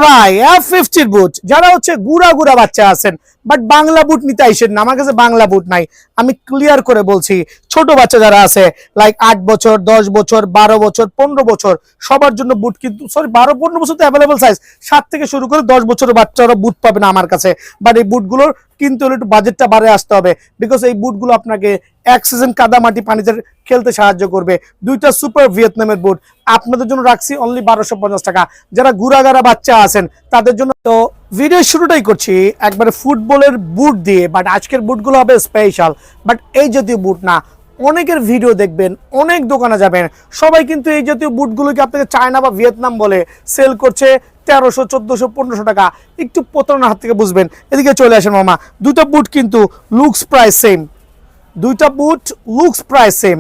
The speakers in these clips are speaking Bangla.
ভাই F50 বুট যারা হচ্ছে গুড়া গুড়া বাচ্চা আছেন বাট বাংলা বুট নিতে আইসেন না, আমার কাছে বাংলা বুট নাই। আমি ক্লিয়ার করে বলছি, ছোট বাচ্চা যারা আছে লাইক 8 বছর 10 বছর 12 বছর 15 বছর সবার জন্য বুট, কিন্তু সরি 12-15 বছর তো অ্যাভেলেবল সাইজ, 7 থেকে শুরু করে 10 বছরের বাচ্চারা বুট পাবে না আমার কাছে। বাট এই বুটগুলোর কিন্তু একটু বাজেটটা বাড়ে আসতে হবে, বিকজ এই বুটগুলো আপনাকে এক সিজন কাদা মাটি পানিতে খেলতে সাহায্য করবে। দুইটা সুপার ভিয়েতনামের বুট আপনাদের জন্য রাখছি অনলি 1250 টাকা। যারা গুড়াগাড়া বাচ্চা আছেন তাদের জন্য। তো ভিডিও শুরুটাই করছি একবারে ফুটবলের বুট দিয়ে, বাট আজকের বুটগুলো হবে স্পেশাল। বাট এই জাতীয় বুট না, অনেকের ভিডিও দেখবেন, অনেক দোকানে যাবেন, সবাই কিন্তু এই জাতীয় বুটগুলোকে আপনাকে চায়না বা ভিয়েতনাম বলে সেল করছে 1300, 1400, 1500 টাকা। একটু প্রতারণার হাত থেকে বুঝবেন। এদিকে চলে আসেন মামা, দুটো বুট কিন্তু লুকস প্রাইস সেম, দুইটা বুট লুকস প্রাইস সেম।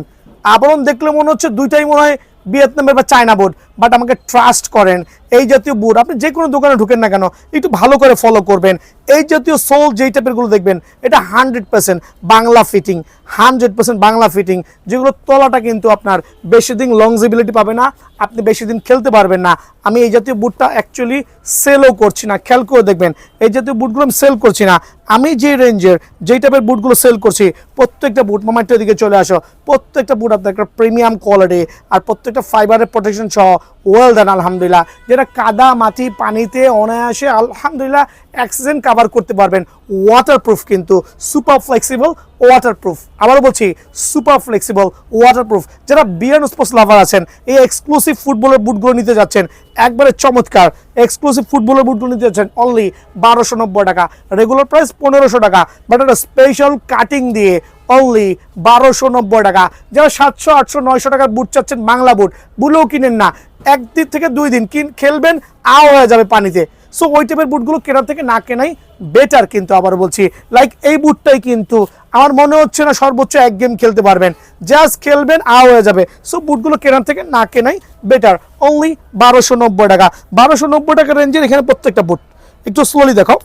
আবরণ দেখলে মনে হচ্ছে দুইটাই মনে হয় ভিয়েতনামের বা চায়না বুট, বাট আমাকে ট্রাস্ট করেন, এই জাতীয় বুট আপনি যে কোনো দোকানে ঢুকেন না কেন একটু ভালো করে ফলো করবেন। এই জাতীয় সোল যেই টাইপের গুলো দেখবেন এটা 100% বাংলা ফিটিং, 100% বাংলা ফিটিং, যেগুলো তলাটা কিন্তু আপনার বেশি দিন লংজিবিলিটি পাবে না, আপনি বেশি দিন খেলতে পারবেন না। আমি এই জাতীয় বুটটা অ্যাকচুয়ালি সেলও করছি না, খেয়াল করে দেখবেন এই জাতীয় বুটগুলো আমি সেল করছি না। আমি যে রেঞ্জের যেই টাইপের বুটগুলো সেল করছি প্রত্যেকটা বুট, মামাটার দিকে চলে আসো, প্রত্যেকটা বুট আপনার একটা প্রিমিয়াম কোয়ালিটি আর প্রত্যেকটা ফাইবারের প্রোটেকশন সহ ওয়েল ডান আলহামদুলিল্লাহ। যেটা কাদা মাটি পানিতে অনায়াসে আলহামদুলিল্লাহ অ্যাক্সিডেন্ট কাভার করতে পারবেন। ওয়াটারপ্রুফ কিন্তু, সুপার ফ্লেক্সিবল ওয়াটারপ্রুফ, আবারও বলছি সুপার ফ্লেক্সিবল ওয়াটারপ্রুফ। যারা বিয়ার স্পোর্টস লাভার আছেন, এই এক্সক্লুসিভ ফুটবলের বুটগুলো নিতে যাচ্ছেন, একবারে চমৎকার এক্সক্লুসিভ ফুটবলের বুটগুলো নিতে যাচ্ছেন অনলি 1290 টাকা, রেগুলার প্রাইস 1500 টাকা, বাট একটা স্পেশাল কাটিং দিয়ে অনলি 1290 টাকা। যারা 700, 800, 900 টাকার বুট চাচ্ছেন বাংলা বুট, বুলেও কিনেন না, একদিন থেকে 2 দিন খেলবেন আও হয়ে যাবে পানিতে। সো ওই টাইপের বুটগুলো কেনার থেকে না কেনাই বেটার। কিন্তু আবার বলছি লাইক এই বুটটাই কিন্তু আমার মনে হচ্ছে না সর্বোচ্চ 1 গেম খেলতে পারবেন, জাস্ট খেলবেন আও হয়ে যাবে। সো বুটগুলো কেনার থেকে না কেনাই বেটার। অনলি 1290 টাকা, 1290 টাকা রেঞ্জের এখানে প্রত্যেকটা বুট একটু স্লোলি দেখাও,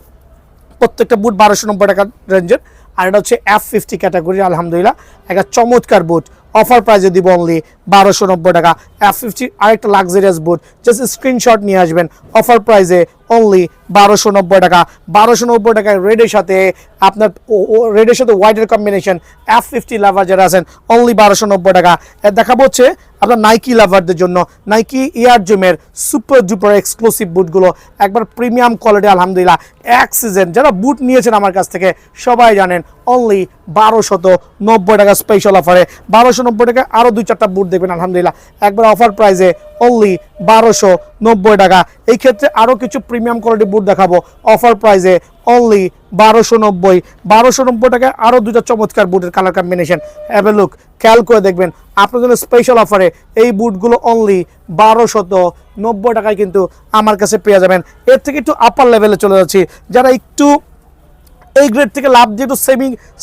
প্রত্যেকটা বুট 1290 টাকা রেঞ্জের। আর এটা হচ্ছে F50 ক্যাটাগরি আলহামদুলিল্লাহ একটা চমৎকার বুট, অফার প্রাইসে দিব অনলি 1290 টাকা। F50 আরেকটা লাক্সারিয়াস বুট, জাস্ট স্ক্রিনশট নিয়ে আসবেন, অফার প্রাইসে অনলি 1290 টাকা। 1290 টাকায় রেডের সাথে আপনার রেডের সাথে হোয়াইটের কম্বিনেশন F50 লাভার যারা আছেন অনলি 1290 টাকা। দেখাবো হচ্ছে আপনার নাইকি লাভারদের জন্য নাইকি এয়ার জুমের সুপার ডুপার এক্সক্লুসিভ বুটগুলো, একবার প্রিমিয়াম কোয়ালিটি আলহামদুলিল্লাহ। এক সিজন যারা বুট নিয়েছেন আমার কাছ থেকে সবাই জানেন অনলি 1290 টাকা স্পেশাল অফারে। 1290 টাকা আরও 2-4টা বুট দেবেন আলহামদুলিল্লাহ, একবার অফার প্রাইসে অনলি 1290 টাকা। এই ক্ষেত্রে আরও কিছু প্রিমিয়াম কোয়ালিটি বুট দেখাবো অফার প্রাইসে অনলি 1290। 1290 টাকায় আরও 2টা চমৎকার বুটের colour combination, have a look, খেয়াল করে দেখবেন আপনার জন্য স্পেশাল অফারে এই বুটগুলো অনলি 1290 টাকায় কিন্তু আমার কাছে পেয়ে যাবেন। এর থেকে একটু আপার লেভেলে চলে যাচ্ছি, যারা একটু এই গ্রেড থেকে লাভ দিয়ে একটু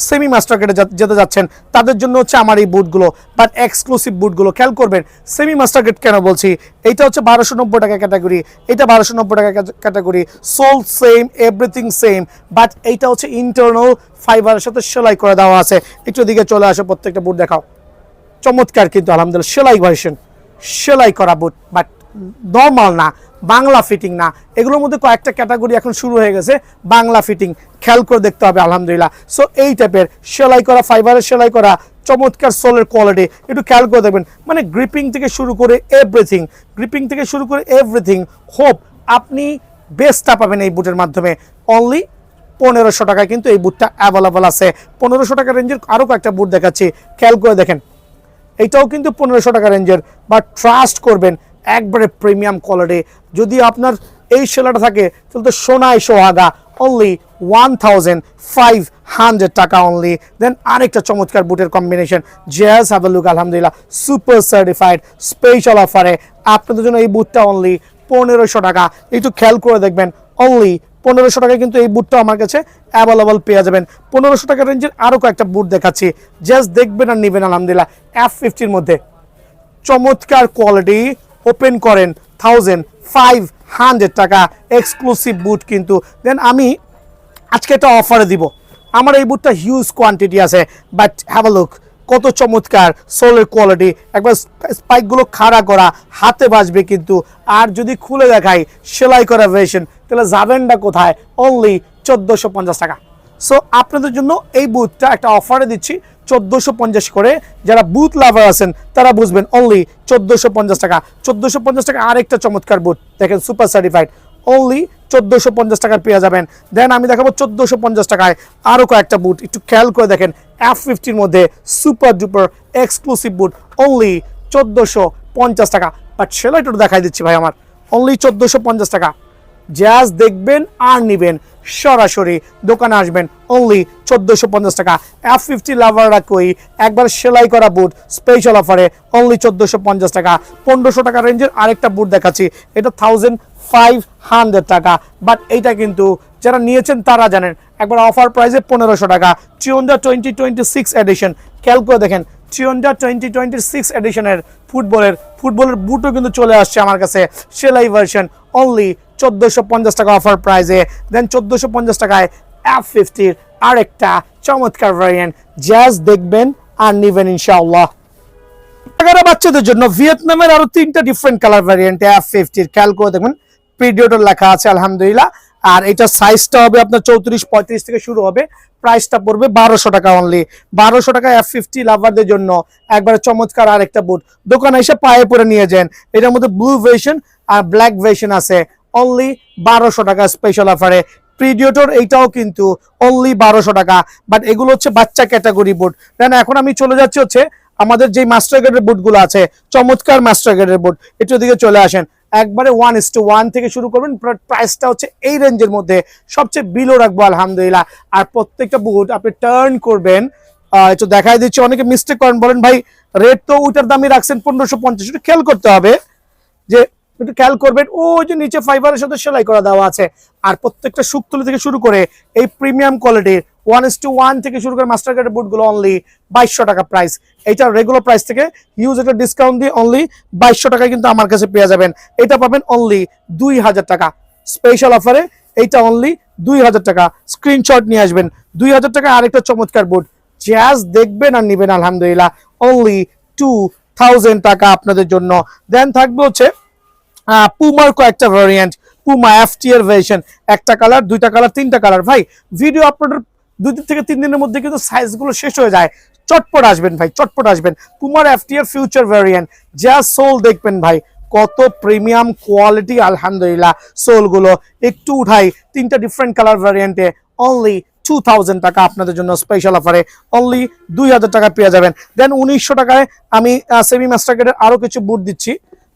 সেমি মাস্টার গ্রেডে যেতে যাচ্ছেন তাদের জন্য হচ্ছে আমার এই বুটগুলো, বাট এক্সক্লুসিভ বুটগুলো। খেয়াল করবেন সেমি মাস্টার গ্রেড কেন বলছি, এইটা হচ্ছে 1290 টাকা ক্যাটাগরি, এটা 1290 টাকা category, sole same, everything same, but এইটা হচ্ছে ইন্টারনাল ফাইবারের সাথে সেলাই করে দেওয়া আছে। একটু দিকে চলে আসো, প্রত্যেকটা বুট দেখাও, চমৎকার কিন্তু আলহামদুলিল্লাহ সেলাই ভার্সন, সেলাই করা বুট, বাট নর্মাল না, বাংলা ফিটিং না। এগুলোর মধ্যে কয়েকটা ক্যাটাগরি এখন শুরু হয়ে গেছে বাংলা ফিটিং, খেয়াল করে দেখতে হবে আলহামদুলিল্লাহ। সো এই টাইপের সেলাই করা, ফাইবারের সেলাই করা চমৎকার সোলের কোয়ালিটি একটু খেয়াল করে দেখবেন, মানে গ্রিপিং থেকে শুরু করে এভরিথিং, গ্রিপিং থেকে শুরু করে এভরিথিং। হোপ আপনি বেস্টটা পাবেন এই বুটের মাধ্যমে। অনলি 1500 টাকায় কিন্তু এই বুটটা অ্যাভেলেবল আছে। 1500 টাকা রেঞ্জের আরও কয়েকটা বুট দেখাচ্ছি, খেয়াল করে দেখেন, এইটাও কিন্তু 1500 টাকা রেঞ্জের, বাট ট্রাস্ট করবেন একবারে প্রিমিয়াম কোয়ালিটি। যদি আপনার এই সেলাটা থাকে তাহলে তো সোনায় সোহাগা, অনলি 1500 টাকা অনলি। দেন আরেকটা চমৎকার বুটের combination, just have a look আলহামদুলিল্লাহ, সুপার সার্টিফাইড স্পেশাল অফারে আপনাদের জন্য এই বুটটা অনলি 1500 টাকা। একটু খেয়াল করে দেখবেন অনলি 1500 টাকায় কিন্তু এই বুটটা আমার কাছে অ্যাভেলেবল পেয়ে যাবেন। 1500 টাকা রেঞ্জের আরও কয়েকটা বুট দেখাচ্ছি, জাস্ট দেখবেন আর নেবেন আলহামদুলিল্লাহ। F50 মধ্যে চমৎকার কোয়ালিটি, ওপেন করেন 1500 টাকা এক্সক্লুসিভ বুট কিন্তু। দেন আমি আজকে একটা অফারে দিব, আমার এই বুটটা হিউজ কোয়ান্টিটি আছে, বাট হ্যাভ আ লুক, কত চমৎকার সোলের কোয়ালিটি, একবার স্পাইকগুলো খাড়া করা, হাতে বাজবে কিন্তু। আর যদি খুলে দেখাই সেলাই করা ভার্সন, তাহলে যাবেনটা কোথায়? অনলি 1450 টাকা। সো আপনাদের জন্য এই বুটটা একটা অফারে দিচ্ছি 1450 করে। যারা বুট লাভার আছেন তারা বুঝবেন, অনলি 1450 টাকা। 1450 টাকা আরেকটা চমৎকার বুট দেখেন, সুপার সার্টিফাইড, অনলি 1450 টাকায় পেয়ে যাবেন। দেন আমি দেখাবো 1450 টাকায় আরও কয়েকটা বুট, একটু খেয়াল করে দেখেন। F50 মধ্যে সুপার ডুপার এক্সক্লুসিভ বুট, অনলি 1450 টাকা। বাট সেলাইটা দেখাই দিচ্ছি ভাই আমার, অনলি 1450 টাকা। জাস্ট দেখবেন আর নিবেন, সরাসরি দোকানে আসবেন, অনলি 1450 টাকা। F50 লাভাররা কই, একবার সেলাই করা বুট স্পেশাল অফারে অনলি 1450 টাকা। 1500 টাকা রেঞ্জের আরেকটা বুট দেখাচ্ছি, এটা 1500 টাকা। বাট এইটা কিন্তু যারা নিয়েছেন তারা জানেন, একবার অফার প্রাইসে 1500 টাকা। চিওন্ডা 2026 এডিশন, খেয়াল করে দেখেন, চিওন্ডা 2026 এডিশনের ফুটবলের বুটও কিন্তু চলে আসছে আমার কাছে, সেলাই ভার্সন, অনলি 1450 টাকা অফার প্রাইসে। দেন 1450 টাকায় F50-র আরেকটা চমৎকার ভ্যারিয়েন্ট, জাস্ট দেখবেন আর নিবেন ইনশাআল্লাহ। বাচ্চাদের জন্য ভিয়েতনামের আরো 3টা ডিফারেন্ট কালার ভ্যারিয়েন্ট F50-র, খেয়াল করে দেখবেন পিরিয়ডের লেখা আছে আলহামদুলিল্লাহ। আর এটা সাইজটা হবে আপনার 34-35 থেকে শুরু হবে, প্রাইসটা পড়বে 1200 টাকা অনলি। 1200 টাকা F50 লাভারদের জন্য একবারে চমৎকার আরেকটা বুট, দোকানে এসে পায়ে পরে নিয়ে যান। এটার মধ্যে ব্লু ভার্সন আর ব্ল্যাক ভার্সন আছে, অনলি 1200 টাকা স্পেশাল অফারে। প্রিডিওটর এইটাও কিন্তু অনলি 1200 টাকা। বাট এগুলো হচ্ছে বাচ্চা ক্যাটাগরি বুট। দেন এখন আমি চলে যাচ্ছি হচ্ছে আমাদের যে মাস্টার গ্রেডের বুটগুলো আছে, চমৎকার মাস্টার গ্রেডের বুট, একটু দিকে চলে আসেন। একবারে 1:1 থেকে শুরু করবেন, প্রাইসটা হচ্ছে এই রেঞ্জের মধ্যে, সবচেয়ে বিলো রাখবো আলহামদুলিল্লাহ। আর প্রত্যেকটা বুট আপনি টার্ন করবেন, একটু দেখাই দিচ্ছি, অনেকে মিস্টেক করেন, বলেন ভাই রেট তো ওইটার দামই রাখছেন 1550, একটু খেয়াল করতে হবে যে, একটু খেয়াল করবেন ওই যে নিচে ফাইবারের সাথে সেলাই করা দেওয়া আছে। আর প্রত্যেকটা শুকতুলি থেকে শুরু করে এই প্রিমিয়াম কোয়ালিটির 1:1 থেকে শুরু করে মাস্টার গ্রেডের বুটগুলো অনলি 2200 টাকা প্রাইস। এইটা রেগুলার প্রাইস থেকে হিউজ একটা ডিসকাউন্ট দিয়ে অনলি 2200 টাকায় কিন্তু আমার কাছে পেয়ে যাবেন। এটা পাবেন অনলি 2000 টাকা স্পেশাল অফারে, এইটা অনলি 2000 টাকা। স্ক্রিনশট নিয়ে আসবেন। 2000 টাকা আরেকটা চমৎকার বুট, জাস্ট দেখবেন আর নিবেন আলহামদুলিল্লাহ, অনলি 2000 টাকা আপনাদের জন্য। দেন থাকবে হচ্ছে পুমার কয়েকটা ভ্যারিয়েন্ট, পুমা FT এর ভার্সন, একটা কালার, দুইটা কালার, তিনটা কালার। ভাই ভিডিও আপলোডের 2 দিন থেকে 3 দিনের মধ্যে কিন্তু সাইজগুলো শেষ হয়ে যায়, চটপট আসবেন ভাই, চটপট আসবেন। পুমার FT এর ফিউচার ভ্যারিয়েন্ট, যা সোল দেখবেন ভাই, কত প্রিমিয়াম কোয়ালিটি আলহামদুলিল্লাহ। সোলগুলো একটু উঠাই, 3টা ডিফারেন্ট কালার ভ্যারিয়েন্টে অনলি 2000 টাকা আপনাদের জন্য স্পেশাল অফারে, অনলি 2000 টাকা পেয়ে যাবেন। দেন 1900 টাকায় আমি সেমি মাস্টার গ্রেডের আরো কিছু বুট দিচ্ছি,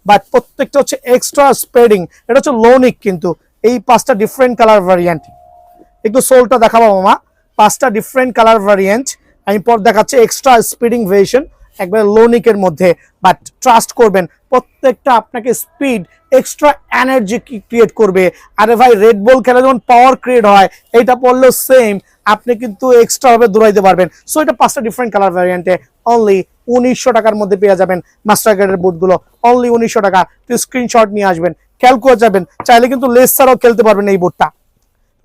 বাট প্রত্যেকটা হচ্ছে এক্সট্রা স্প্রেডিং। এটা হচ্ছে লোনিক, কিন্তু এই 5টা ডিফারেন্ট কালার ভ্যারিয়েন্ট, একটু সোলটা দেখাবো মামা। 5টা ডিফারেন্ট কালার ভ্যারিয়েন্ট আমি পর দেখাচ্ছি, এক্সট্রা স্পিডিং ভেরিয়েশন একবার লোনিকের মধ্যে। বাট ট্রাস্ট করবেন, প্রত্যেকটা আপনাকে স্পিড, এক্সট্রা এনার্জি ক্রিয়েট করবে। আরে ভাই রেড বল খেলে যেমন পাওয়ার ক্রিয়েট হয়, এটা পড়লেও সেম, আপনি কিন্তু এক্সট্রা ভাবে দৌড়াইতে পারবেন। সো এটা 5টা ডিফারেন্ট কালার ভ্যারিয়েন্টে অনলি 1900 টাকার মধ্যে পেয়ে যাবেন মাস্টার গ্রেডের বুটগুলো, অনলি 1900 টাকা। স্ক্রিনশট নিয়ে আসবেন, খেয়াল করে যাবেন। চাইলে কিন্তু লেস ছাড়াও খেলতে পারবেন, এই বুটটা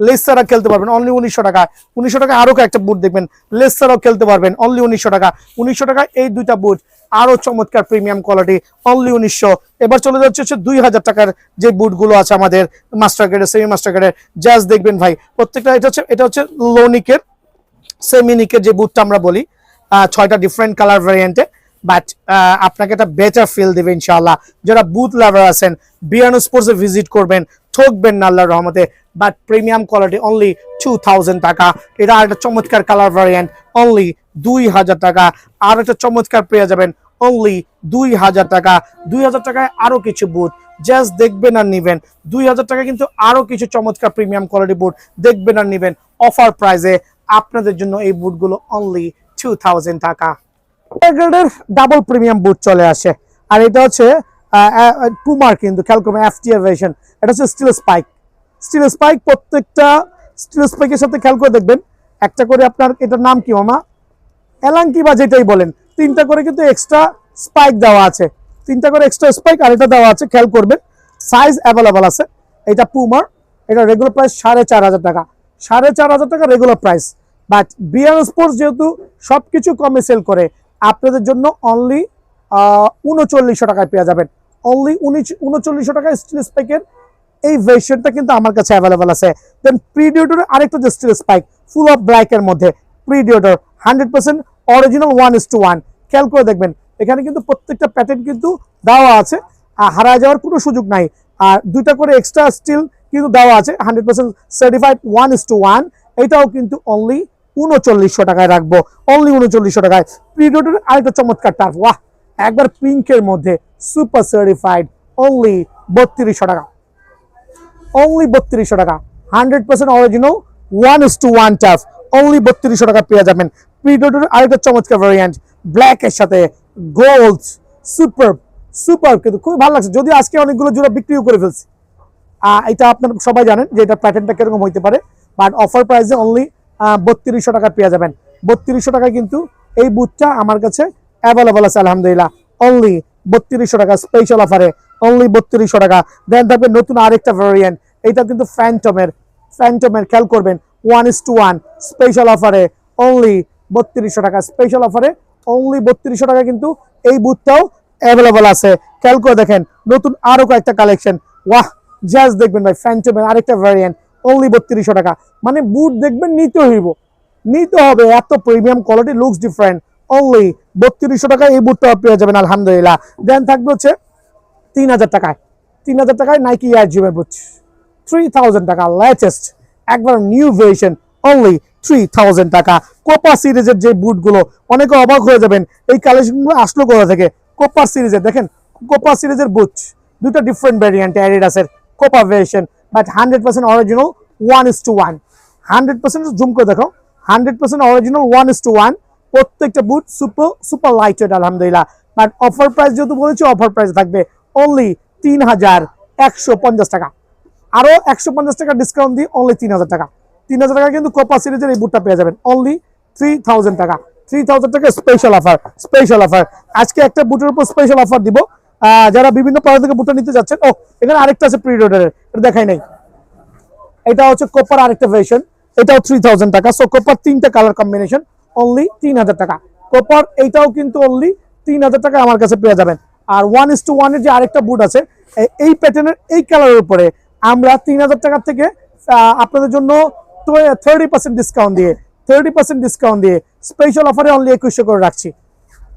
লেস ছাড়া খেলতে পারবেন অনলি 1900 টাকা। 1900 টাকা আরো একটা বুট দেখবেন, লেস ছাড়াও খেলতে পারবেন অনলি 1900 টাকা। 1900 টাকা এই দুইটা বুট, আরো চমৎকার প্রিমিয়াম কোয়ালিটি, অনলি 1900। এবার চলে যাচ্ছে হচ্ছে 2000 টাকার যে বুটগুলো আছে আমাদের মাস্টার গ্রেডের, সেমি মাস্টার গ্রেডের, জাস্ট দেখবেন ভাই প্রত্যেকটা। এটা হচ্ছে লোনিকের সেমিনিকের যে বুটটা আমরা বলি, 6টা ডিফারেন্ট কালার ভ্যারিয়েন্টে। বাট আপনাকে একটা বেটার ফিল দেবে ইনশাআল্লাহ। যারা বুট লাভার আছেন, বিয়ানো স্পোর্টসে ভিজিট করবেন, ঠকবেন না আল্লাহর রহমতে। বাট প্রিমিয়াম কোয়ালিটি, অনলি 2000 টাকা। এটা আর একটা চমৎকার কালার ভ্যারিয়েন্ট, অনলি 2000 টাকা। আর একটা চমৎকার পেয়ে যাবেন অনলি 2000 টাকা। 2000 টাকায় আরো কিছু বুট, জাস্ট দেখবেন আর নিবেন। 2000 টাকা কিন্তু আরো কিছু চমৎকার প্রিমিয়াম কোয়ালিটি বুট দেখবেন আর নিবেন অফার প্রাইসে আপনাদের জন্য। এই বুটগুলো অনলি 2000 টাকা। গ্রেডের ডাবল প্রিমিয়াম বুট চলে আসে, আর এটা হচ্ছে পুমার, কিন্তু খেয়াল করবেন FT এর ভার্সন। এটা হচ্ছে স্টিল স্পাইক, স্টিল স্পাইক। প্রত্যেকটা স্টিল স্পাইকের সাথে খেয়াল করে দেখবেন একটা করে আপনার, এটার নাম কি মামা, এলাঙ্কি বা যেটাই বলেন, 3টা করে কিন্তু এক্সট্রা স্পাইক দেওয়া আছে, 3টা করে এক্সট্রা স্পাইক আর এটা দেওয়া আছে, খেয়াল করবেন। সাইজ অ্যাভেলেবল আছে। এটা পুমার, এটা রেগুলার প্রাইস 4500 টাকা, 4500 টাকা রেগুলার প্রাইস। বাট বিয়ার স্পোর্টস যেহেতু সবকিছু কমে সেল করে, আপনাদের জন্য অনলি 3900 টাকায় পেয়ে যাবেন। অনলি 3900 টাকায় স্টিল স্পাইকের এই ভার্সনটা কিন্তু আমার কাছে অ্যাভেলেবল আছে। দেন প্রিডিওটর আরেকটা যে স্টিল স্পাইক ফুল অফ ব্ল্যাকের মধ্যে প্রিডিওটর 100% অরিজিনাল 1:1। খেয়াল করে দেখবেন এখানে কিন্তু প্রত্যেকটা প্যাটার্ন কিন্তু দেওয়া আছে, হারায় যাওয়ার কোনো সুযোগ নাই। আর দুইটা করে এক্সট্রা স্টিল কিন্তু দেওয়া আছে 100% সার্টিফাইড 1:1। এটাও কিন্তু অনলি 3900 টাকায় রাখবো, অনলি 3900 টাকায়। প্রিডিওটর আরেকটা চমৎকার টার্ফ, ওয়াহ একবার পিঙ্কের মধ্যে সুপার সার্টিফাইড, অনলি 3200 টাকা, অনলি 3200 টাকা। 100% অরিজিনাল 1:1 টাফ, অনলি 3200 টাকা পেয়ে যাবেন। প্রিডিওটর আরেকটা চমৎকার ভ্যারিয়েন্ট ব্ল্যাক এর সাথে গোল্ড, সুপার সুপার, কিন্তু খুব ভালো লাগছে। যদি আজকে অনেকগুলো জোড়া বিক্রিও করে ফেলছি, এটা আপনারা সবাই জানেন যে এটা প্যাটার্নটা কিরকম হইতে পারে, বাট অফার প্রাইসে অনলি 3200 টাকা পেয়ে যাবেন। 3200 টাকায় কিন্তু এই বুটটা আমার কাছে অ্যাভেলেবল আছে আলহামদুলিল্লাহ, অনলি 3200 টাকা স্পেশাল অফারে, অনলি 3200 টাকা। দেন থাকবে নতুন আরেকটা ভ্যারিয়েন্ট, এটা কিন্তু ফ্যান্টমের খেয়াল করবেন 1:1 স্পেশাল অফারে, অনলি 3200 টাকা স্পেশাল অফারে, অনলি 3200 টাকা কিন্তু এই বুটটাও অ্যাভেলেবল আছে। খেয়াল করে দেখেন নতুন আরো কয়েকটা কালেকশন, ওয়াহ জাস্ট দেখবেন ভাই ফ্যান্টমের আরেকটা ভ্যারিয়েন্ট, অনলি 3200 টাকা। মানে বুট দেখবেন নিতে হবে, এত premium quality, looks different, only 3200 টাকায় এই বুটটা পেয়ে যাবেন আলহামদুলিল্লাহ। দেন থাকবে হচ্ছে 3000 টাকায় নাইকি এয়ার জিমের বুট, 3000 টাকা লেটেস্ট একবার নিউ ভার্সন, অনলি 3000 টাকা। কোপা সিরিজের যে বুটগুলো, অনেকে অবাক হয়ে যাবেন এই কালেকশনগুলো আসলো কোথা থেকে। কোপা সিরিজের দেখেন, কোপা সিরিজের বুট দুটো ডিফারেন্ট ভ্যারিয়েন্ট, অ্যাডিডাসের Copa version, but 100% original 1:1। 100% zoom করে দেখো, 100% অরিজিনাল 1:1। প্রত্যেকটা বুট সুপার লাইট ওয়েট আলহামদুলিল্লাহ। বাট অফার প্রাইস যেহেতু বলেছি, অফার প্রাইস থাকবে অনলি 3150 টাকা, আরো 150 টাকা ডিসকাউন্ট দিয়ে অনলি 3000 টাকা। 3000 টাকা কিন্তু কোপা সিরিজের এই বুটটা পেয়ে যাবেন, অনলি 3000 টাকা। 3000 টাকা স্পেশাল অফার। আজকে একটা বুটের উপর স্পেশাল অফার দিব, যারা বিভিন্ন প্রাইস থেকে বুটটা নিতে যাচ্ছেন। ও এখানে আরেকটা আছে প্রিডিওটরের, এটা দেখাই নাই, এটা হচ্ছে কোপার আরেকটা ভার্সন, এটাও 3000 টাকা। সো কোপার তিনটা কালার কম্বিনেশন, অনলি 3000 টাকা। কোপার এইটাও কিন্তু অনলি 3000 টাকা আমার কাছে পেয়ে যাবেন। আর 1:1 এর যে আরেকটা বুট আছে এই প্যাটার্নের এই কালারের উপরে আমরা 3000 টাকা থেকে আপনাদের জন্য 30% ডিসকাউন্ট দিয়ে স্পেশাল অফারে অনলি 2100 করে রাখছি।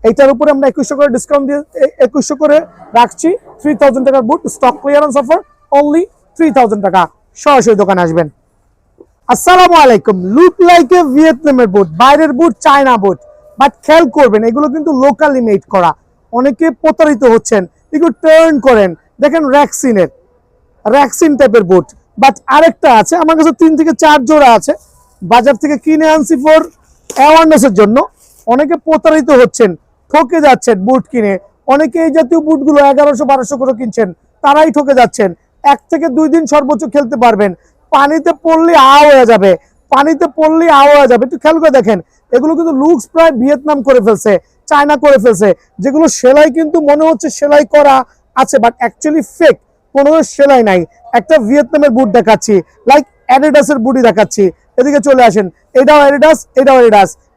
এইটার উপরে আমরা 2100 করে ডিসকাউন্ট দিয়ে 2100 করে রাখছি। 3000 টাকার বুট স্টক ক্লিয়ারেন্স অফার, অনলি 3000 টাকা। সরাসরি দোকানে আসবেন। আসসালামু আলাইকুম। লুক লাইক এ ভিয়েতনামের বুট, বাইরের বুট চায়না বুট, বাট খেয়াল করবেন এগুলো কিন্তু লোকালি মেড করা। অনেকে প্রতারিত হচ্ছেন, এগুলো টার্ন করেন দেখেন র্যাক্সিন টাইপের বুট। বাট আরেকটা আছে আমার কাছে 3 থেকে 4 জোড়া আছে, বাজার থেকে কিনে আনছি ফর অ্যাওয়ারনেসের জন্য। অনেকে প্রতারিত হচ্ছেন, ঠকে যাচ্ছেন বুট কিনে। অনেকে এই জাতীয় বুটগুলো 1100-1200 করে কিনছেন, তারাই ঠকে যাচ্ছেন। 1 থেকে 2 দিন সর্বোচ্চ খেলতে পারবেন, পানিতে পড়লে হয়ে যাবে, একটু খেয়াল করে দেখেন এগুলো কিন্তু লুকস প্রায় ভিয়েতনাম করে ফেলছে, চায়না করে ফেলছে। যেগুলো সেলাই কিন্তু মনে হচ্ছে সেলাই করা আছে, বাট অ্যাকচুয়ালি ফেক, কোনো সেলাই নাই। একটা ভিয়েতনামের বুট দেখাচ্ছি, লাইক অ্যাডিডাসের বুটই দেখাচ্ছি, এদিকে চলে আসেন। এটাও অ্যাডিডাস,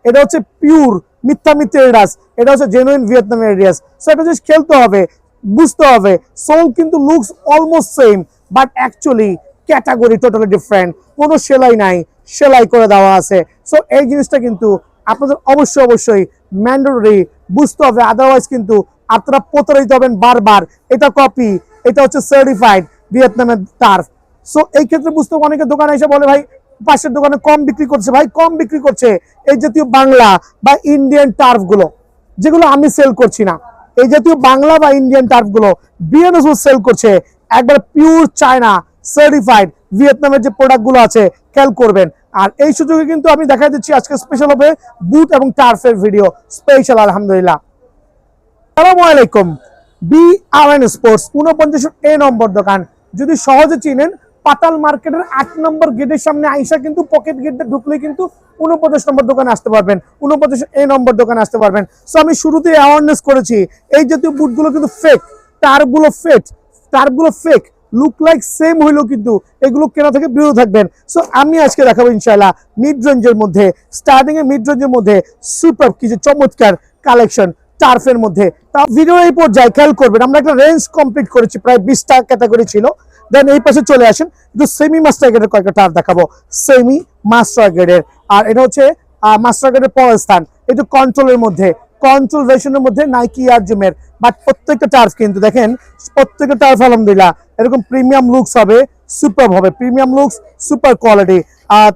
এটা হচ্ছে পিওর মিথ্যা অ্যাডিডাস, এটা হচ্ছে জেনুইন ভিয়েতনামের অ্যাডিডাস। সো এটা জাস্ট খেলতে হবে, বুঝতে হবে। সোল কিন্তু looks almost same, but actually category totally different, কোনো সেলাই নাই, সেলাই করে দেওয়া আছে। সো এই জিনিসটা কিন্তু আপনাদের অবশ্যই ম্যান্ডেটরি বুঝতে হবে, আদারওয়াইজ কিন্তু আপনারা প্রতারিত হবেন বারবার। এটা কপি, এটা হচ্ছে সার্টিফাইড ভিয়েতনামের টার্ফ। সো এই ক্ষেত্রে বুঝতে হবে। অনেকে দোকানে এসে বলে ভাই পাশের দোকানে কম বিক্রি করছে, ভাই কম বিক্রি করছে এই জাতীয় বাংলা বা ইন্ডিয়ান টার্ফ গুলো, যেগুলো আমি সেল করছি না। এই জাতীয় বাংলা বা ইন্ডিয়ান টার্ফ গুলো বিএনএস সেল করছে, একবার পিওর চায়না সার্টিফাইড ভিয়েতনামের যে প্রোডাক্ট গুলো আছে, খেয়াল করবেন। আর এই সুযোগে কিন্তু আমি দেখাই দিচ্ছি আজকে স্পেশাল হবে বুট এবং টার্ফের ভিডিও স্পেশাল আলহামদুলিল্লাহ। আসসালামু আলাইকুম। BRN স্পোর্টস 49 নম্বর দোকান। যদি সহজে চিনেন, পাতাল মার্কেটের 8 নম্বর গেটের সামনে আইসা কিন্তু পকেট গেটে ঢুকলে কিন্তু 49 নম্বর দোকানে আসতে পারবেন, 49 নম্বর দোকানে আসতে পারবেন। সো আমি শুরুতে অ্যাওয়ারনেস করেছি এই জাতীয় বুটগুলো কিন্তু ফেক, টার্ফগুলো ফেক, লুক লাইক সেম হইলেও কিন্তু এগুলো কেনা থেকে বিরত থাকবেন। সো আমি আজকে দেখাবো ইনশাআল্লাহ মিড রেঞ্জের মধ্যে, স্টার্টিং এ মিড রেঞ্জের মধ্যে সুপার কিছু চমৎকার কালেকশন টার্ফের মধ্যে। তা ভিডিও এই পর্যায়ে খেয়াল করবেন, আমরা একটা রেঞ্জ কমপ্লিট করেছি, প্রায় 20টা ক্যাটাগরি ছিল। দেন এই পাশে চলে আসেন, একটু সেমি মাস্টার গ্রেডের কয়েকটা টার্ফ দেখাবো, সেমি মাস্টার গ্রেডের। আর এটা হচ্ছে মাস্টার গ্রেডের পরের স্থান, একটু কন্ট্রোলের মধ্যে, কন্ট্রোল ভার্সনের মধ্যে নাইকি আর জুমের। বাট প্রত্যেকটা টার্ফ কিন্তু দেখেন, প্রত্যেকটা টার্ফ আলহামদুলিল্লাহ এরকম প্রিমিয়াম লুকস হবে, সুপার হবে, প্রিমিয়াম লুকস, সুপার কোয়ালিটি।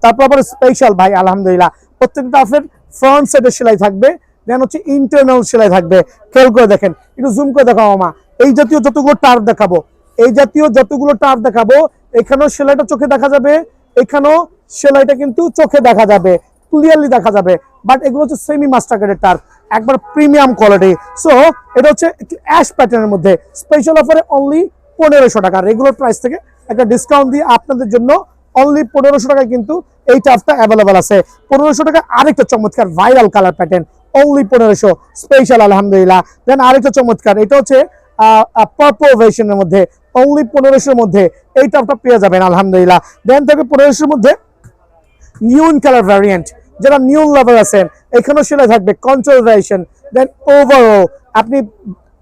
তারপর আবার স্পেশাল ভাই আলহামদুলিল্লাহ, প্রত্যেকটা টার্ফের ফ্রন্ট সাইডের সেলাই থাকবে, দেন হচ্ছে ইন্টারনাল সেলাই থাকবে। খেয়াল করে দেখেন, একটু জুম করে দেখাবো মামা, এই জাতীয় যতগুলো টার্ফ দেখাবো, এই জাতীয় যতগুলো টার্ফ দেখাবো, এখানেও সেলাইটা চোখে দেখা যাবে, এখানেও সেলাইটা কিন্তু চোখে দেখা যাবে, ক্লিয়ারলি দেখা যাবে। বাট এগুলো হচ্ছে সেমি মাস্টার গ্রেডের টার্ফ, একবার প্রিমিয়াম কোয়ালিটি। সো এটা হচ্ছে একটু অ্যাশ প্যাটার্নের মধ্যে, স্পেশাল অফারে অনলি 1500 টাকা, রেগুলার প্রাইস থেকে একটা ডিসকাউন্ট দিয়ে আপনাদের জন্য অনলি 1500 টাকায় কিন্তু এই টার্ফটা অ্যাভেলেবল আছে। 1500 টাকা আরেকটা চমৎকার viral colour pattern, only 1500 special আলহামদুলিল্লাহ। দেন আরেকটা চমৎকার, এটা হচ্ছে পার্পল ভার্সনের মধ্যে, অনলি 1500 মধ্যে এই টার্ফটা পেয়ে যাবেন আলহামদুলিল্লাহ। দেন থেকে 1500 মধ্যে নিউন কালার ভ্যারিয়েন্ট, যারা নিউন লাভার আছেন এখানেও সেলাই থাকবে, কন্ট্রোল ভ্যারিয়েশন। দেন ওভারঅল আপনি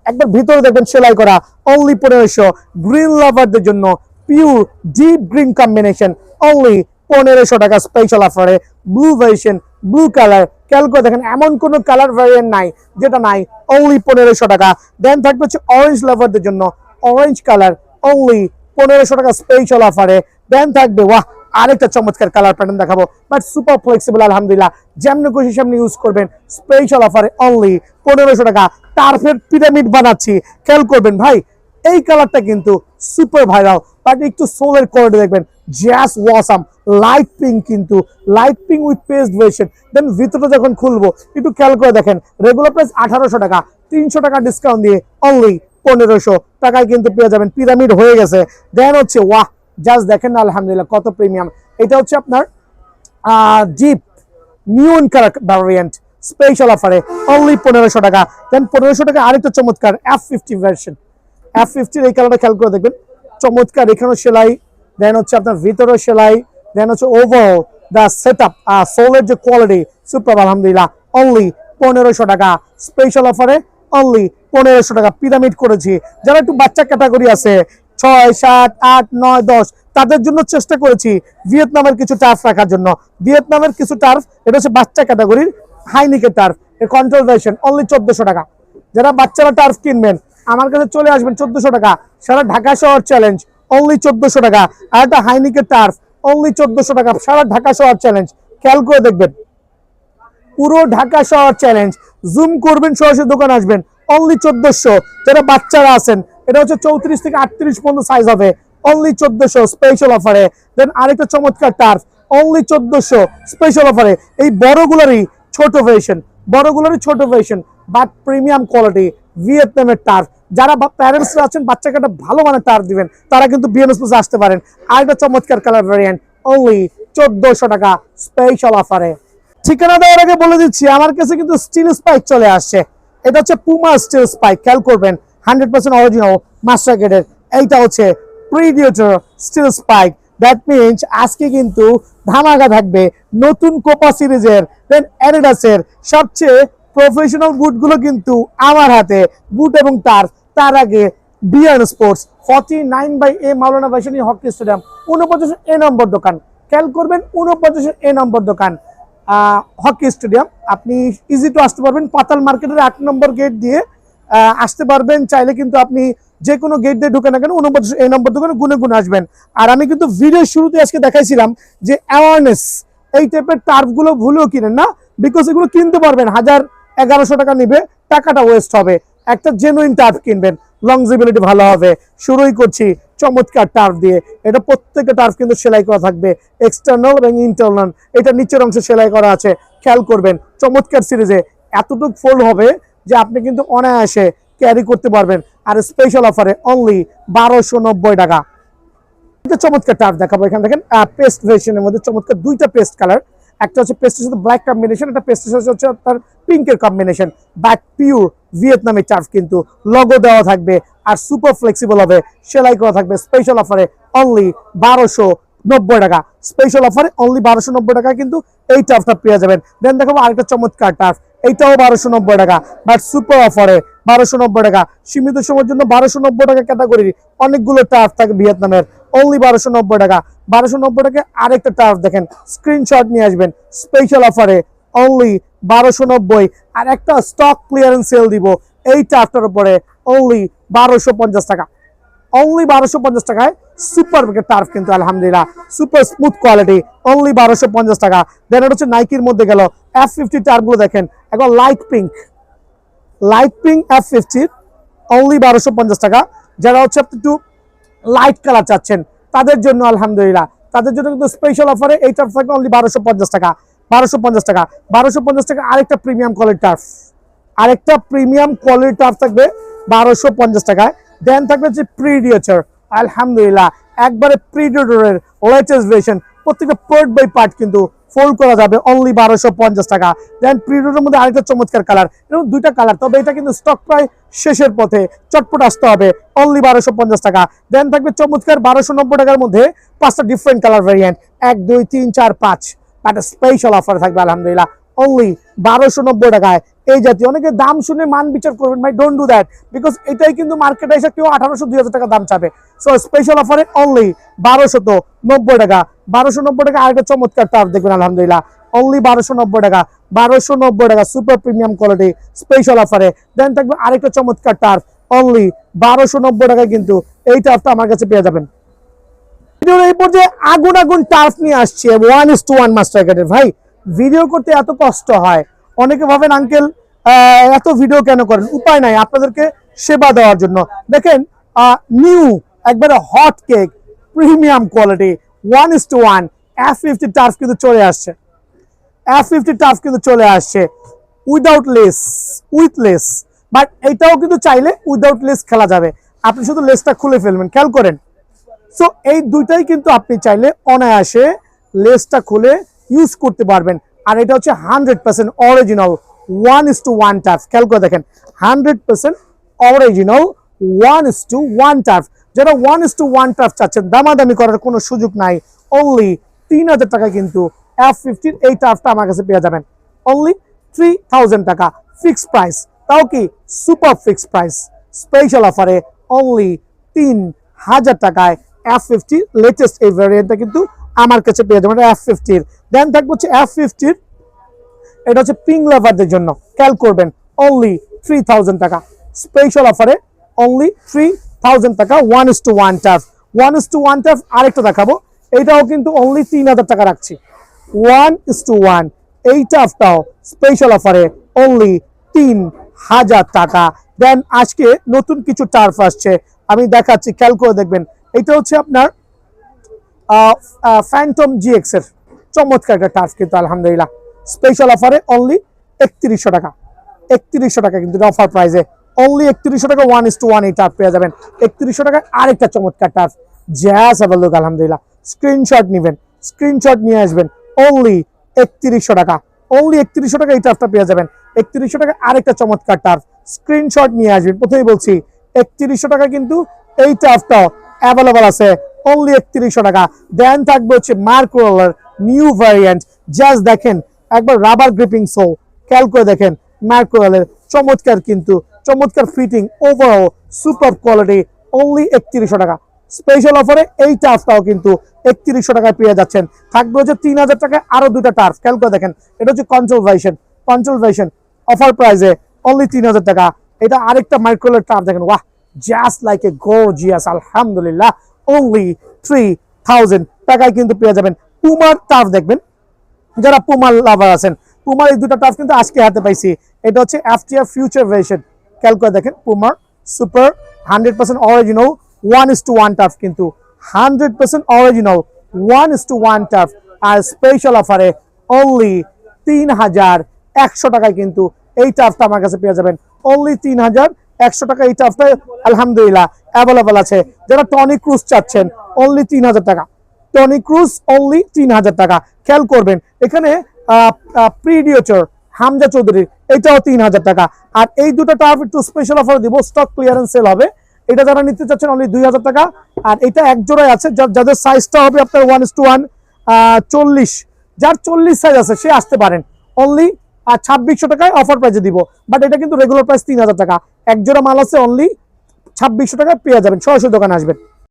একবার ভিতরে দেখবেন সেলাই করা, অনলি 1500। গ্রিন লাভারদের জন্য pure deep green combination, only 1500 টাকা স্পেশাল অফারে। ব্লু ভ্যারিয়েশন, ব্লু কালার, খেয়াল করে দেখেন এমন কোন কালার ভ্যারিয়েন্ট নাই যেটা নাই, অনলি 1500 টাকা। দেন থাকবে হচ্ছে অরেঞ্জ লাভারদের জন্য অরেঞ্জ কালার, অনলি 1500 টাকা স্পেশাল অফারে। দেন থাকবে ওয়াহ আরেকটা চমৎকার কালার প্যাটার্ন দেখাবো, বাট সুপার ফ্লেক্সিবল আলহামদুলিল্লাহ, যেমনি খুশি সেমনি ইউজ করবেন, স্পেশাল অফারে অনলি 1500 টাকা। টার্ফের পিরামিড বানাচ্ছি, খেয়াল করবেন ভাই এই কালারটা কিন্তু সুপার ভাইরাল, বাট একটু সোলের কোয়ালিটি দেখবেন, জাস্ট ওয়াসাম, লাইট পিঙ্ক, কিন্তু light pink with paste version. Then ভিতরটা যখন খুলবো একটু খেয়াল করে দেখেন, রেগুলার প্রাইস 1800 টাকা, 300 টাকা ডিসকাউন্ট দিয়ে অনলি 1500 টাকায় কিন্তু পেয়ে যাবেন, পিরামিড হয়ে গেছে। দেন হচ্ছে ওয়াহ, জাস্ট দেখেন না আলহামদুলিল্লাহ কত প্রিমিয়াম। এটা হচ্ছে আপনার জিপ নিউন কালার ভ্যারিয়েন্ট, স্পেশাল অফারে অনলি 1500 টাকা। দেন 1500 টাকা আরেকটা চমৎকার F50 ভার্সন, F50 এই কালারটা খেয়াল করে দেখবেন, চমৎকার, এখানেও সেলাই, দেন হচ্ছে আপনার ভিতরেও সেলাই, দেন হচ্ছে ওভারঅল দা সেটআপ, সোলের যে কোয়ালিটি সুপার আলহামদুলিল্লাহ, অনলি 1500 টাকা স্পেশাল অফারে, অনলি 1500 টাকা। পিরামিড করেছি, যারা একটু বাচ্চা ক্যাটাগরি আছে 6, 7, 8, 9, 10 তাদের জন্য চেষ্টা করেছি ভিয়েতনামের কিছু টার্ফ রাখার জন্য। ভিয়েতনামের কিছু টার্ফ, এটা হচ্ছে বাচ্চা ক্যাটাগরির হাইনিকের টার্ফ, এর কন্ট্রোল ভার্সন, অনলি 1400 টাকা। যারা বাচ্চারা টার্ফ কিনবেন আমার কাছে চলে আসবেন, 1400 টাকা। সারা ঢাকা শহর চ্যালেঞ্জ, অনলি 1400 টাকা। আর একটা হাইনিকের টার্ফ, অনলি 1400 টাকা, সারা ঢাকা শহর চ্যালেঞ্জ। খেয়াল করে দেখবেন, পুরো ঢাকা শহর চ্যালেঞ্জ, জুম করবেন, সরাসরি দোকান আসবেন, অনলি 1400। যারা বাচ্চারা আছেন, এটা হচ্ছে 34 থেকে 38 পর্যন্ত সাইজ হবে, অনলি 1400 স্পেশাল অফারে। দেন আরেকটা চমৎকার টার্ফ, অনলি 1400 স্পেশাল অফারে। এই বড়গুলোরই ছোট ভার্সন, বড়গুলোরই ছোট ভার্সন, বাট প্রিমিয়াম কোয়ালিটি ভিয়েতনামের টার্ফ। যারা প্যারেন্টসরা আছেন বাচ্চাকে একটা ভালো মানের টার্ফ দিবেন, তারা কিন্তু বিএনএস প্লাসে আসতে পারেন। আরেকটা চমৎকার কালার ভ্যারিয়েন্ট, অনলি 1400 টাকা স্পেশাল অফারে। ঠিকানা দেওয়ার আগে বলে দিচ্ছি, আমার কাছে কিন্তু স্টিল স্পাইক চলে আসছে। এটা হচ্ছে পুমা স্টিল স্পাইক, খেয়াল করবেন 100% অরিজিনাল মাস্টার গ্রেডের। এইটা হচ্ছে প্রিডিয়েটর স্টিল স্পাইক, দ্যাট মিনস আজকে কিন্তু ধামাকা থাকবে নতুন কোপা সিরিজের, দেন অ্যাডিডাসের সবচেয়ে প্রফেশনাল বুটগুলো কিন্তু আমার হাতে, বুট এবং টার্ফ। তার আগে বিয়ান sports 49/A Maulana Bhashani hockey stadium 49 A number দোকান, খেয়াল করবেন 49 A নম্বর দোকান হকি স্টেডিয়াম। আপনি ইজি টু আসতে পারবেন, পাতাল মার্কেটের 8 নম্বর গেট দিয়ে আসতে পারবেন। চাইলে কিন্তু আপনি যে কোনো গেট দিয়ে ঢুকে না কেন 49 A নম্বর দোকানে গুনে গুনে আসবেন। আর আমি কিন্তু ভিডিও শুরুতে আজকে দেখাইছিলাম যে অ্যাওয়ারনেস, এই টাইপের টার্ফগুলো ভুলেও কিনেন না, বিকজ এগুলো কিনতে পারবেন 1000-1100 টাকা নিবে, টাকাটা ওয়েস্ট হবে। একটা জেনুইন টার্ফ কিনবেন, লংজিবিলিটি ভালো হবে। শুরুই করছি চমৎকার টার্ফ দিয়ে। এটা প্রত্যেকটা টার্ফ কিন্তু সেলাই করা থাকবে, এক্সটার্নাল এবং ইন্টারনাল। এটা নিচের অংশে সেলাই করা আছে, খেয়াল করবেন। চমৎকার সিরিজে এতটুকু ফোল্ড হবে যে আপনি কিন্তু অনায়াসে ক্যারি করতে পারবেন। আর স্পেশাল অফারে অনলি 1290 টাকা। চমৎকার টার্ফ দেখাবো, এখানে দেখেন পেস্ট ভার্সনের মধ্যে চমৎকার দুইটা পেস্ট কালার, একটা হচ্ছে পেস্টের সাথে ব্ল্যাক কম্বিনেশন, একটা পেস্টের সাথে হচ্ছে আপনার পিঙ্কের কম্বিনেশন। ব্যাক পিওর ভিয়েতনামি টার্ফ, কিন্তু লগো দেওয়া থাকবে আর সুপার ফ্লেক্সিবল হবে, সেলাই করা থাকবে। স্পেশাল অফারে অনলি 1290 টাকা, স্পেশাল অফারে অনলি 1290 টাকা কিন্তু এই টার্ফটা পেয়ে যাবেন। দেন দেখাবো আরেকটা চমৎকার টার্ফ, এইটাও 1290 টাকা, বাট সুপার অফারে 1290 টাকা। সীমিত সময়ের জন্য 1290 টাকা ক্যাটাগরির অনেকগুলো টার্ফ থাকে ভিয়েতনামের, অনলি 1290 টাকা। 1290 টাকা আরেকটা টার্ফ দেখেন, স্ক্রিনশট নিয়ে আসবেন, স্পেশাল অফারে অনলি 1290। আর একটা স্টক ক্লিয়ারেন্স সেল দিব এই টার্ফটার উপরে অনলি 1250 টাকা, অনলি 1250 টাকায় সুপার টার্ফ কিন্তু আলহামদুলিল্লাহ সুপার স্মুথ কোয়ালিটি, অনলি 1250 টাকা। দেন এটা হচ্ছে নাইকির মধ্যে গেল F50 টার্ফগুলো দেখেন, একবার লাইট পিঙ্ক F50 অনলি 1250 টাকা। যারা হচ্ছে একটু লাইট কালার চাচ্ছেন তাদের জন্য আলহামদুলিল্লাহ, তাদের জন্য কিন্তু স্পেশাল অফারে এই টার্ফ থাকবে অনলি 1250 টাকা, 1250 টাকা। 1250 টাকা আরেকটা প্রিমিয়াম কোয়ালিটি টার্ফ, আরেকটা প্রিমিয়াম কোয়ালিটি টার্ফ থাকবে 1250 টাকায়। দেন থাকবে হচ্ছে প্রিডিয়েটর, আলহামদুলিল্লাহ একবারে প্রিডিয়েটরের লেটেস্ট ভার্সন, প্রত্যেকটা পার্ট বাই পার্ট কিন্তু ফোল্ড করা যাবে অনলি 1250 টাকা। দেন প্রিডিয়েটরের মধ্যে আরেকটা চমৎকার কালার, এরকম দুইটা কালার, তবে এটা কিন্তু স্টক প্রায় শেষের পথে, চটপট আসতে হবে, অনলি 1250 টাকা। দেন থাকবে চমৎকার 1290 টাকার মধ্যে 5টা ডিফারেন্ট কালার ভ্যারিয়েন্ট, 1 2 3 4 5, একটা স্পেশাল অফার থাকবে আলহামদুলিল্লাহ অনলি 1290 টাকায়। এই জাতীয় অনেকে দাম শুনে মান বিচার করবেন, ভাই ডোন্ট ডু দ্যাট, বিকজ এটাই কিন্তু মার্কেটে এসে কেউ 1800 2000 টাকা দাম চাবে। সো স্পেশাল অফারে অনলি 1290 টাকা। 1290 টাকা আরেকটা চমৎকার টার্ফ দেখবেন আলহামদুলিল্লাহ অনলি 1290 টাকা, 1290 টাকা সুপার প্রিমিয়াম কোয়ালিটি স্পেশাল অফারে। দেন থাকবে আরেকটা চমৎকার টার্ফ অনলি 1290 টাকায়, কিন্তু এই টার্ফটা আমার কাছে পেয়ে যাবেন। এই পর্যায়ে আগুন আগুন টার্ফ নিয়ে আসছে 1:1 মাস্টার কার্ডের। ভাই ভিডিও করতে এত কষ্ট হয়, অনেকে ভাবেন আঙ্কেল এত ভিডিও কেন করেন, উপায় নাই আপনাদেরকে সেবা দেওয়ার জন্য। দেখেন নিউ একবারে hot cake premium quality 1:1 F50 turf কিন্তু চলে আসছে, F50 টার্ফ কিন্তু চলে আসছে without less, with less, but এটাও কিন্তু চাইলে উইদাউট লেস খেলা যাবে, আপনি শুধু লেসটা খুলে ফেলবেন, খেয়াল করেন। সো এই দুইটাই কিন্তু আপনি চাইলে অনায়াসে লেসটা খুলে ইউজ করতে পারবেন। আর এটা হচ্ছে 100% অরিজিনাল 1:1 টার্ফ, খেয়াল করে দেখেন 100% অরিজিনাল 1:1 টার্ফ। যারা 1:1 টার্ফ চাচ্ছেন দামাদামি করার কোনো সুযোগ নাই, অনলি 3000 টাকা কিন্তু F50 এই টার্ফটা আমার কাছে পেয়ে যাবেন, অনলি 3000 টাকা ফিক্সড প্রাইস, তাও কি সুপার ফিক্সড প্রাইস, স্পেশাল অফারে অনলি 3000 টাকায় F50 লেটেস্ট এই ভ্যারিয়েন্টটা কিন্তু আমার কাছে পেয়ে যাবেন F50 এর। দেন থাকবে হচ্ছে F50 এটা হচ্ছে পিঙ্ক লাভারদের জন্য, খেয়াল করবেন অনলি 3000 টাকা স্পেশাল অফারে, অনলি 3000 টাকা 1:1 টার্ফ। 1:1 টার্ফ আরেকটা দেখাবো, এইটাও কিন্তু অনলি 3000 টাকা রাখছি 1:1, এই টার্ফটাও স্পেশাল অফারে অনলি 3000 টাকা। দেন আজকে নতুন কিছু টার্ফ আসছে আমি দেখাচ্ছি, খেয়াল করে দেখবেন। এটা হচ্ছে আপনার ফ্যান্টম GX এর চমৎকার একটা টার্ফ কিন্তু আলহামদুলিল্লাহ স্পেশাল অফারে অনলি 3100 টাকা, 3100 টাকা কিন্তু অফার প্রাইসে অনলি 3100 টাকা 1:1 এই টার্ফ পেয়ে যাবেন। 3100 টাকা আরেকটা চমৎকার টার্ফ জ্যাজ অ্যাভেলেবল আলহামদুলিল্লাহ, স্ক্রিনশট নেবেন, স্ক্রিনশট নিয়ে আসবেন, অনলি 3100 টাকা, অনলি 3100 টাকা এই টার্ফটা পেয়ে যাবেন। 3100 টাকা আরেকটা চমৎকার টার্ফ, স্ক্রিনশট নিয়ে আসবেন। প্রথমেই বলছি 3100 টাকা কিন্তু এই টার্ফটাও অ্যাভেলেবল আছে অনলি 3100 টাকা। দেন থাকবে হচ্ছে mark roller new variant, just দেখেন একবার রাবার গ্রিপিং সোল, খেয়াল করে দেখেন মার্ক রোলারের চমৎকার কিন্তু চমৎকার fitting, overall super quality only 3100 টাকা স্পেশাল অফারে এই টার্ফটাও কিন্তু 3100 টাকায় পেয়ে যাচ্ছেন। থাকবে হচ্ছে 3000 টাকায় আরো দুটা টার্ফ, খেয়াল করে দেখেন এটা হচ্ছে কন্ট্রোল ভার্সন অফার প্রাইসে অনলি 3000 টাকা। এটা আরেকটা মাইক্রোলার টার্ফ দেখেন, ওয়াহ জাস্ট লাইক এ গর্জিয়াস আলহামদুলিল্লাহ অনলি 3000 টাকায় কিন্তু পেয়ে যাবেন। পুমার টার্ফ দেখবেন, যারা পুমার লাভার আছেন, পুমার এই দুটা টার্ফ কিন্তু আজকে হাতে পাইছি। এটা হচ্ছে FTR ফিউচার ভার্সন, খেয়াল করে দেখেন পুমার সুপার 100% অরিজিনাল 1:1 টার্ফ কিন্তু 100% অরিজিনাল 1:1 টার্ফ। আর স্পেশাল অফারে অনলি 3100 টাকায় কিন্তু এই টার্ফটা আমার কাছে পেয়ে যাবেন, অনলি 3100 টাকা এই টার্ফটা আলহামদুলিল্লাহ অ্যাভেলেবল আছে। যারা টনি ক্রুজ চাচ্ছেন অনলি 3000 টাকা, টনি ক্রুজ অনলি 3000 টাকা। খেয়াল করবেন এখানে প্রিডিয়েটর হামজা চৌধুরীর এটাও 3000 টাকা। আর এই দুটো টার্ফ একটু স্পেশাল অফার দিব, স্টক ক্লিয়ারেন্স সেল হবে, এটা যারা নিতে চাচ্ছেন অনলি 2000 টাকা। আর এটা এক জোড়ায় আছে, যাদের সাইজটা হবে আপনার 1:1 40, যার 40 সাইজ আছে সে আসতে পারেন, অনলি আর 2600 টাকায় অফার প্রাইসে দিব। বাট এটা কিন্তু রেগুলার প্রাইস 3000 টাকা। এক জোড়া মাল আছে অনলি 2600 টাকায় পেয়ে যাবেন, সরাসরি দোকানে আসবেন।